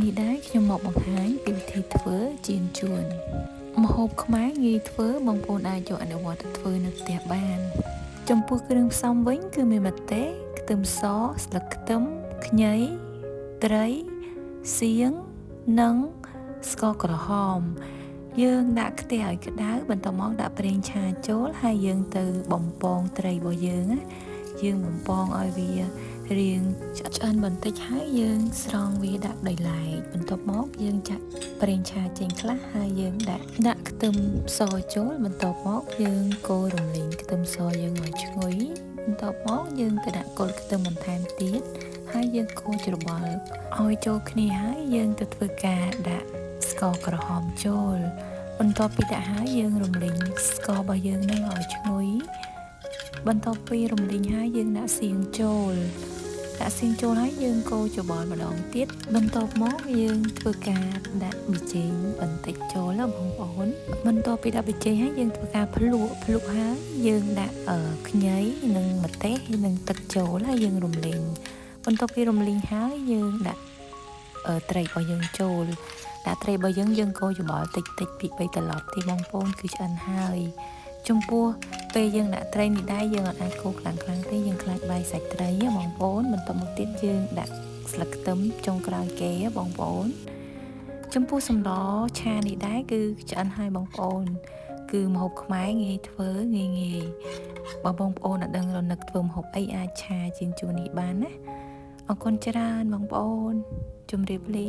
នេះដែរខ្ញុំមកបង្ហាញពីវិធីធ្វើចៀនចួនម្ហូបខ្មែរងាយធ្វើបងប្អូនអាចយកអនុវត្តធ្វើនៅផ្ទះបានចំពោះគ្រឿងផ្សំវិញគឺមានម្ទេសខ្ទឹមសស្លឹកខ្ទឹមខ្ញីត្រីសៀងនិងស្ករក្រហមយើងដាក់ខ្ទះឲ្យក្តៅបន្ទាប់មកដាក់ប្រេងឆាចូលហើយយើងទៅបំពងត្រីរបស់យើងណាយើងបំពងឲ្យវារៀងឆ្អិនបន្តិចហើយយើងស្រង់វាដាក់ដោយឡែកបន្ទាប់មកយើងចាក់ប្រេងឆាចេញខ្លះហើយយើងដាក់ខ្ទឹមសចូលបន្ទាប់មកយើងកូររំលីងខ្ទឹមសយើងឲ្យឈ្ងុយបន្ទាប់មកយើងទៅដាក់គល់ខ្ទឹមបន្ថែមទៀតហើយយើងកូរច្របល់ឲ្យចូលគ្នាហើយយើងទៅធ្វើការដាក់ស្ករក្រហមចូលបន្ទាប់ពីដាក់ហើយយើងរំលីងស្កររបស់យើងនឹងឲ្យឈ្ងុយបន្ទាប់ពីរំលីងហើយយើងដាក់សៀងចូលហើយយើងកូរច្របល់ម្ដងទៀតបន្ទាប់មកយើងធ្វើការដាក់ប៊ីចេងបន្តិចចូលណាបងប្អូនបន្ទាប់ពីដាក់ប៊ីចេងហើយយើងធ្វើការភ្លក់ហើយយើងដាក់ខ្ញីនិងម្ទេសនិងទឹកចូលហើយយើងរំលីងបន្ទាប់ពីរំលីងហើយយើងដាក់ត្រីរបស់យើងចូលដាក់ត្រីរបស់យើងកូរច្របល់តិចពី3ត្រឡប់ទីបងប្អូនគឺឆ្អិនហើយចំពោះពេលយើងដាក់ត្រីនេះដែរយើងអត់អាចកូរខ្លាំងទេយើងខ្លាចបាយសាច់ត្រីបងប្អូនបន្ទាប់មកទៀតយើងដាក់ស្លឹកខ្ទឹមចុងក្រោយគេបងប្អូនចំពោះសម្លឆានេះដែរគឺឆ្អិនហើយបងប្អូនគឺម្ហូបខ្មែរងាយធ្វើងាយបងប្អូនអត់ដឹងរនឹកធ្វើម្ហូបអីអាចឆាជៀនចួននេះបានណាអរគុណច្រើនបងប្អូនជម្រាបលា